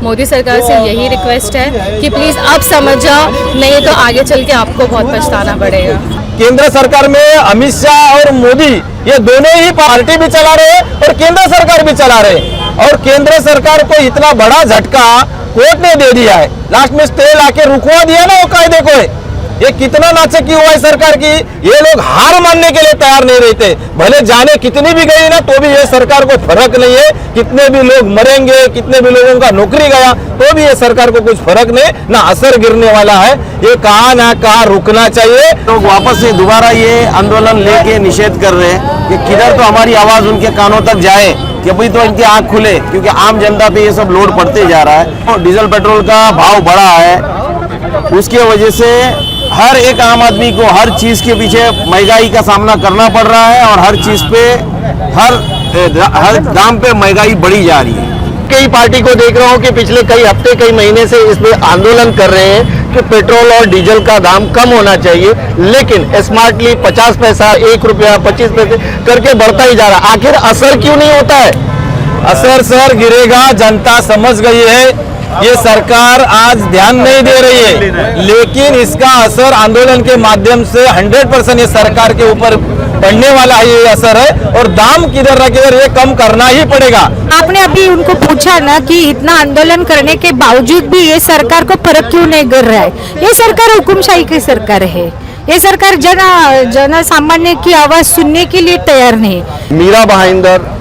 मोदी सरकार से यही रिक्वेस्ट है कि प्लीज़ अब समझ जाओ, नहीं तो आगे चल के आपको बहुत पछताना पड़ेगा। केंद्र सरकार में अमित शाह और मोदी ये दोनों ही पार्टी भी चला रहे और केंद्र सरकार भी चला रहे, और केंद्र सरकार को इतना बड़ा झटका कोर्ट ने दे दिया है। लास्ट में स्टे लाके रुकवा दिया ना वो कायदे को। ये कितना नाचक्की हुआ है सरकार की। ये लोग हार मानने के लिए तैयार नहीं रहते, भले जाने कितनी भी गई ना तो भी ये सरकार को फर्क नहीं है। कितने भी लोग मरेंगे, कितने भी लोगों का नौकरी गया तो भी ये सरकार को कुछ फर्क नहीं, ना असर गिरने वाला है। ये कहाँ ना कहाँ रुकना चाहिए। लोग वापस से दोबारा ये आंदोलन लेके निषेध कर रहे हैं कि किधर तो हमारी आवाज उनके कानों तक जाए, कि भाई तो इनकी आंख खुले, क्योंकि आम जनता पे ये सब लोड पड़ते जा रहा है। और डीजल पेट्रोल का भाव बढ़ा है, उसके वजह से हर एक आम आदमी को हर चीज के पीछे महंगाई का सामना करना पड़ रहा है, और हर चीज पे हर दाम पे महंगाई बढ़ी जा रही है। कई पार्टी को देख रहा हूँ कि पिछले कई हफ्ते कई महीने से इसमें आंदोलन कर रहे हैं कि पेट्रोल और डीजल का दाम कम होना चाहिए, लेकिन स्मार्टली 50 पैसा, 1 रुपया, 25 पैसे करके बढ़ता ही जा रहा है। आखिर असर क्यों नहीं होता है? असर सर गिरेगा, जनता समझ गई है। ये सरकार आज ध्यान नहीं दे रही है, लेकिन इसका असर आंदोलन के माध्यम से 100% ये सरकार के ऊपर पड़ने वाला है। ये असर है, और दाम किधर न किधर ये कम करना ही पड़ेगा। आपने अभी उनको पूछा ना कि इतना आंदोलन करने के बावजूद भी ये सरकार को फर्क क्यों नहीं कर रहा है। ये सरकार हुकुमशाही की सरकार है। ये सरकार जन सामान्य की आवाज सुनने के लिए तैयार नहीं। मीरा भाईंदर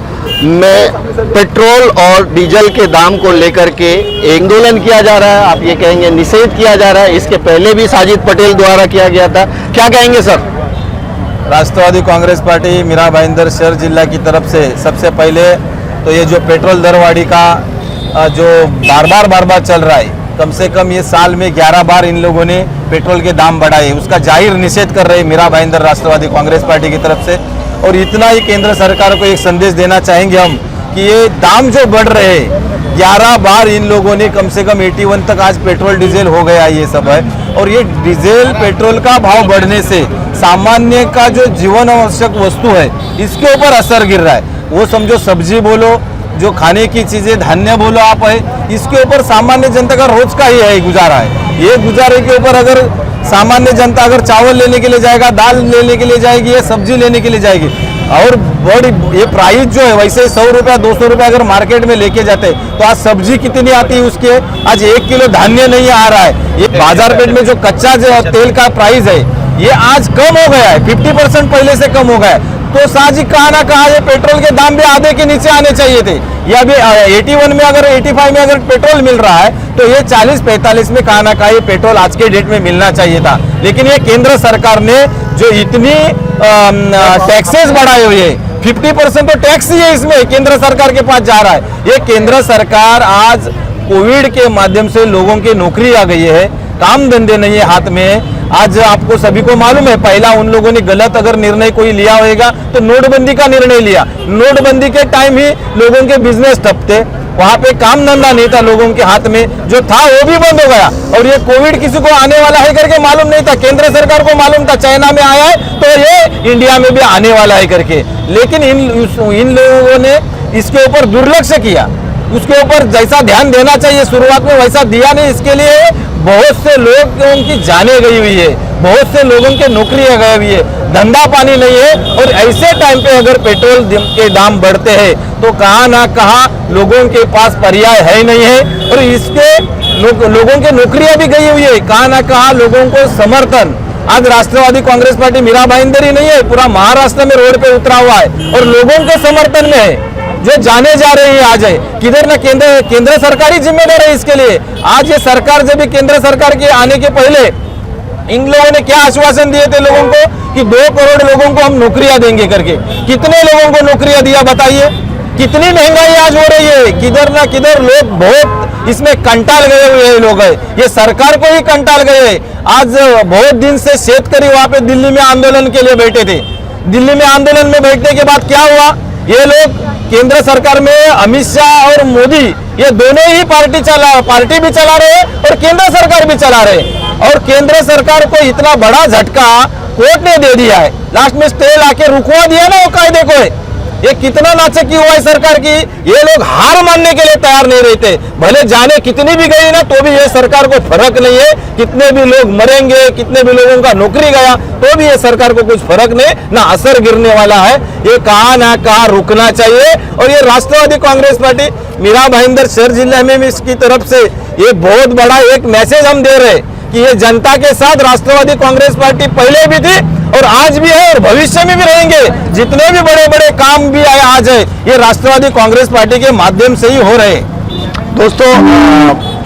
में पेट्रोल और डीजल के दाम को लेकर के आंदोलन किया जा रहा है, आप ये कहेंगे निषेध किया जा रहा है। इसके पहले भी साजिद पटेल द्वारा किया गया था, क्या कहेंगे सर? राष्ट्रवादी कांग्रेस पार्टी मीरा भाईंदर शहर जिला की तरफ से सबसे पहले तो ये जो पेट्रोल दरवाड़ी का जो बार बार चल रहा है, कम से कम ये साल में 11 बार इन लोगों ने पेट्रोल के दाम बढ़ाए, उसका जाहिर निषेध कर रहे हैं मीरा भाईंदर राष्ट्रवादी कांग्रेस पार्टी की तरफ से। और इतना ही केंद्र सरकार को एक संदेश देना चाहेंगे हम कि ये दाम जो बढ़ रहे हैं, 11 बार इन लोगों ने कम से कम 81 तक आज पेट्रोल डीजल हो गया, ये सब है। और ये डीजल पेट्रोल का भाव बढ़ने से सामान्य का जो जीवन आवश्यक वस्तु है इसके ऊपर असर गिर रहा है। वो समझो सब्जी बोलो, जो खाने की चीजें धान्य बोलो आप है, इसके ऊपर सामान्य जनता का रोज का ही है गुजारा है। ये गुजारे के ऊपर अगर सामान्य जनता अगर चावल लेने के लिए जाएगा, दाल लेने के लिए जाएगी, ये सब्जी लेने के लिए जाएगी, और बड़ी ये प्राइस जो है वैसे 100 रुपया 200 रुपया अगर मार्केट में लेके जाते तो आज सब्जी कितनी आती है उसके, आज 1 किलो धान्य नहीं आ रहा है। ये बाजार पेट में जो कच्चा जो तेल का प्राइस है ये आज कम हो गया है, 50% पहले से कम हो गया है। तो साजिद कहा ना कहा ये पेट्रोल के दाम भी आधे के नीचे आने चाहिए थे। ये अभी 81 में अगर 85 में अगर पेट्रोल मिल रहा है तो ये 40-45 में कहा ना कहा ये पेट्रोल आज के डेट में मिलना चाहिए था। लेकिन ये केंद्र सरकार ने जो इतनी टैक्सेस बढ़ाए हुए हैं, 50% तो टैक्स ही है इसमें केंद्र सरकार के पास जा रहा है। ये केंद्र सरकार आज कोविड के माध्यम से लोगों की नौकरी आ गई है, काम धंधे नहीं है हाथ में। आज आपको सभी को मालूम है, पहला उन लोगों ने गलत अगर निर्णय कोई लिया होगा तो नोटबंदी का निर्णय लिया। नोटबंदी के टाइम ही लोगों के बिजनेस ठप थे, वहां पे काम धंधा नहीं था लोगों के हाथ में, जो था वो भी बंद हो गया। और ये कोविड किसी को आने वाला है करके मालूम नहीं था, केंद्र सरकार को मालूम था चाइना में आया है तो ये इंडिया में भी आने वाला है करके। लेकिन इन लोगों ने इसके ऊपर दुर्लक्ष्य किया, उसके ऊपर जैसा ध्यान देना चाहिए शुरुआत में वैसा दिया नहीं। इसके लिए बहुत से लोगों की जाने गई हुई है, बहुत से लोगों की नौकरियां गई हुई है, धंधा पानी नहीं है। और ऐसे टाइम पे अगर पेट्रोल के दाम बढ़ते हैं तो कहाँ ना कहाँ लोगों के पास पर्याय है नहीं है, और इसके लोगों की नौकरियां भी गई हुई है। कहाँ ना कहाँ लोगों को समर्थन आज राष्ट्रवादी कांग्रेस पार्टी मीरा भाईंदर ही नहीं है, पूरा महाराष्ट्र में रोड पे उतरा हुआ है और लोगों के समर्थन में है। जो जाने जा रहे हैं आज है किधर ना केंद्र सरकार ही जिम्मेदार है इसके लिए। आज ये सरकार जब भी केंद्र सरकार के आने के पहले इन लोगों ने क्या आश्वासन दिए थे लोगों को कि 2 करोड़ लोगों को हम नौकरियां देंगे करके। कितने लोगों को नौकरियां दिया बताइए? कितनी महंगाई आज हो रही है, किधर ना किधर लोग बहुत इसमें कंटाल गए हुए लोग है, ये सरकार को ही कंटाल गए। आज बहुत दिन से शेतकरी वहां पे दिल्ली में आंदोलन के लिए बैठे थे। दिल्ली में आंदोलन में बैठने के बाद क्या हुआ, ये लोग केंद्र सरकार में अमित शाह और मोदी ये दोनों ही पार्टी भी चला रहे और केंद्र सरकार भी चला रहे, और केंद्र सरकार को इतना बड़ा झटका कोर्ट ने दे दिया है। लास्ट में स्टे लाके रुकवा दिया ना वो कायदे को। ये कितना नाचक्की हुआ है सरकार की। ये लोग हार मानने के लिए तैयार नहीं रहते, भले जाने कितनी भी गई ना तो भी ये सरकार को फर्क नहीं है, कितने भी लोग मरेंगे, कितने भी लोगों का नौकरी गया तो भी ये सरकार को कुछ फर्क नहीं, ना असर गिरने वाला है। ये कहाँ ना कहाँ रुकना चाहिए। और ये राष्ट्रवादी कांग्रेस पार्टी मीरा भाईंदर शहर जिले में भी इसकी तरफ से ये बहुत बड़ा एक मैसेज हम दे रहे हैं कि ये जनता के साथ राष्ट्रवादी कांग्रेस पार्टी पहले भी थी और आज भी है और भविष्य में भी रहेंगे। जितने भी बड़े बड़े काम भी आए आज है ये राष्ट्रवादी कांग्रेस पार्टी के माध्यम से ही हो रहे हैं। दोस्तों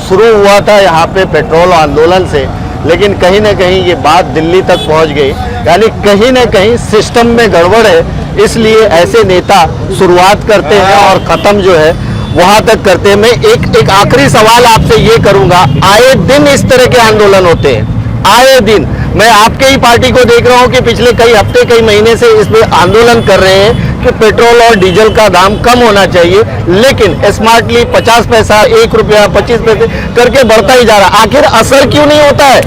शुरू हुआ था यहाँ पे पेट्रोल आंदोलन से, लेकिन कहीं ना कहीं ये बात दिल्ली तक पहुँच गई, यानी कहीं ना कहीं सिस्टम में गड़बड़ है, इसलिए ऐसे नेता शुरुआत करते हैं और ख़त्म जो है वहाँ तक करते हैं। मैं एक आखिरी सवाल आपसे ये करूँगा, आए दिन इस तरह के आंदोलन होते हैं, आए दिन। मैं आपके ही पार्टी को देख रहा हूँ कि पिछले कई हफ्ते कई महीने से इसमें आंदोलन कर रहे हैं कि पेट्रोल और डीजल का दाम कम होना चाहिए, लेकिन स्मार्टली 50 पैसा, 1 रुपया, 25 पैसे करके बढ़ता ही जा रहा है। आखिर असर क्यों नहीं होता है?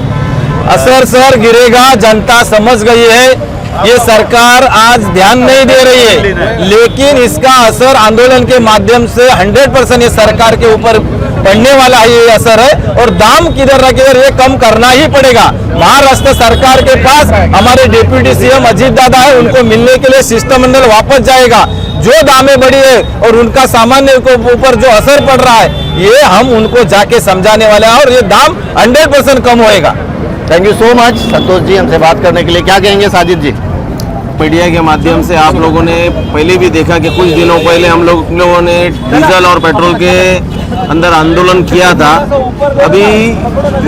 असर सर गिरेगा, जनता समझ गई है। ये सरकार आज ध्यान नहीं दे रही है, लेकिन इसका असर आंदोलन के माध्यम से 100% ये सरकार के ऊपर पड़ने वाला है, ये असर है। और दाम किधर न किधर ये कम करना ही पड़ेगा। महाराष्ट्र सरकार के पास हमारे डिप्यूटी सीएम अजीत दादा है, उनको मिलने के लिए शिष्टमंडल वापस जाएगा। जो दामें बढ़ी है और उनका सामान्य के ऊपर जो असर पड़ रहा है ये हम उनको जाके समझाने वाले हैं और ये दाम 100% कम होएगा। Thank you so much Santosh ji हमसे बात करने के लिए। क्या कहेंगे साजिद जी? मीडिया के माध्यम से आप लोगों ने पहले भी देखा कि कुछ दिनों पहले हम लोगों ने डीजल और पेट्रोल के अंदर आंदोलन किया था। अभी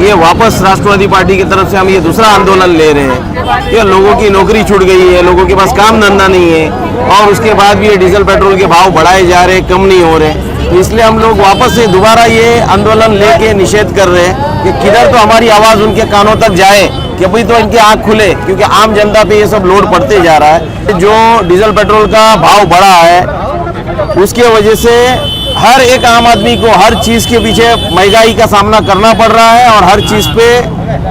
ये वापस राष्ट्रवादी पार्टी की तरफ से हम ये दूसरा आंदोलन ले रहे हैं कि लोगों की नौकरी छूट गई है, लोगों के पास काम धंधा नहीं है और उसके बाद भी ये डीजल पेट्रोल के भाव बढ़ाए जा रहे, कम नहीं हो रहे। तो इसलिए हम लोग वापस से दोबारा ये आंदोलन लेके निषेध कर रहे हैं कि किधर तो हमारी आवाज़ उनके कानों तक जाए कि अभी तो इनकी आंख खुले, क्योंकि आम जनता पे ये सब लोड पड़ते जा रहा है। जो डीजल पेट्रोल का भाव बढ़ा है उसकी वजह से हर एक आम आदमी को हर चीज़ के पीछे महंगाई का सामना करना पड़ रहा है और हर चीज़ पे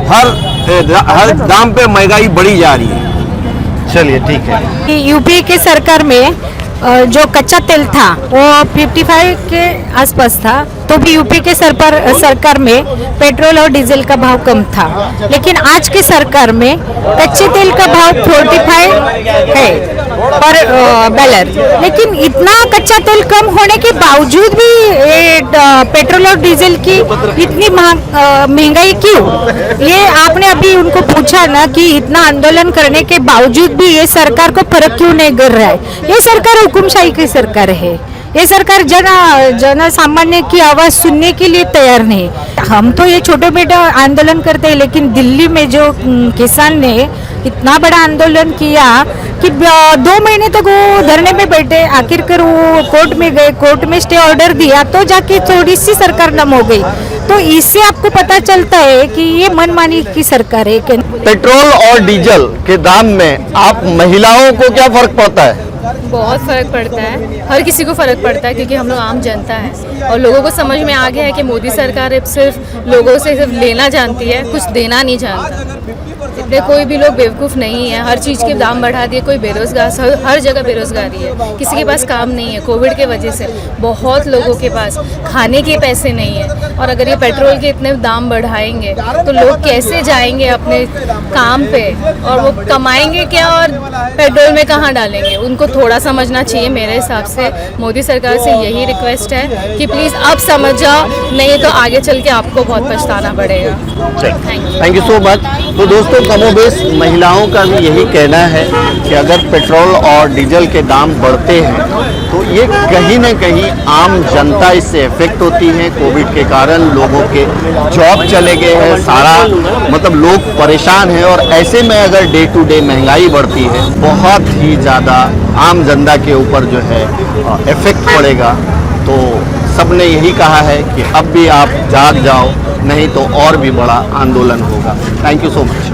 हर दाम पे महंगाई बढ़ी जा रही है। चलिए ठीक है। यूपी के सरकार में जो कच्चा तेल था वो 55 के आसपास था, तो भी यूपी के सरकार में पेट्रोल और डीजल का भाव कम था। लेकिन आज के सरकार में कच्चे तेल का भाव 45 है पर बैरल, लेकिन इतना कच्चा तेल कम होने के बावजूद भी पेट्रोल और डीजल की इतनी महंगाई क्यों? ये आपने अभी उनको पूछा ना कि इतना आंदोलन करने के बावजूद भी ये सरकार को फर्क क्यों नहीं कर रहा है? ये सरकार हुकुमशाही की सरकार है, ये सरकार जन सामान्य की आवाज सुनने के लिए तैयार नहीं। हम तो ये छोटे मोटे आंदोलन करते हैं, लेकिन दिल्ली में जो किसान ने इतना बड़ा आंदोलन किया कि 2 महीने तक वो धरने में बैठे, आखिरकार वो कोर्ट में गए, कोर्ट में स्टे ऑर्डर दिया तो जाके थोड़ी सी सरकार नम हो गई। तो इससे आपको पता चलता है कि ये मनमानी की सरकार है। पेट्रोल और डीजल के दाम में आप महिलाओं को क्या फर्क पड़ता है? बहुत फ़र्क पड़ता है, हर किसी को फ़र्क पड़ता है, क्योंकि हम लोग आम जनता है और लोगों को समझ में आ गया है कि मोदी सरकार अब सिर्फ लोगों से सिर्फ लेना जानती है, कुछ देना नहीं जानता। इतने कोई भी लोग बेवकूफ़ नहीं है, हर चीज़ के दाम बढ़ा दिए, कोई बेरोजगार, हर जगह बेरोजगारी है, किसी के पास काम नहीं है। कोविड के वजह से बहुत लोगों के पास खाने के पैसे नहीं है और अगर ये पेट्रोल के इतने दाम बढ़ाएंगे तो लोग कैसे जाएंगे अपने काम पे और वो कमाएंगे क्या और पेट्रोल में कहाँ डालेंगे? उनको थोड़ा समझना चाहिए। मेरे हिसाब से मोदी सरकार से यही रिक्वेस्ट है कि प्लीज़ अब समझ जाओ, नहीं तो आगे चल के आपको बहुत पछताना पड़ेगा। Thank you so much. तो दोस्तों कमोबेश महिलाओं का भी यही कहना है कि अगर पेट्रोल और डीजल के दाम बढ़ते हैं तो ये कहीं ना कहीं आम जनता इससे इफेक्ट होती है। कोविड के कारण लोगों के जॉब चले गए हैं, सारा मतलब लोग परेशान हैं और ऐसे में अगर डे टू डे महंगाई बढ़ती है बहुत ही ज़्यादा आम जनता के ऊपर जो है इफेक्ट पड़ेगा। तो सबने यही कहा है कि अब भी आप जाग जाओ, नहीं तो और भी बड़ा आंदोलन होगा। Thank you so much.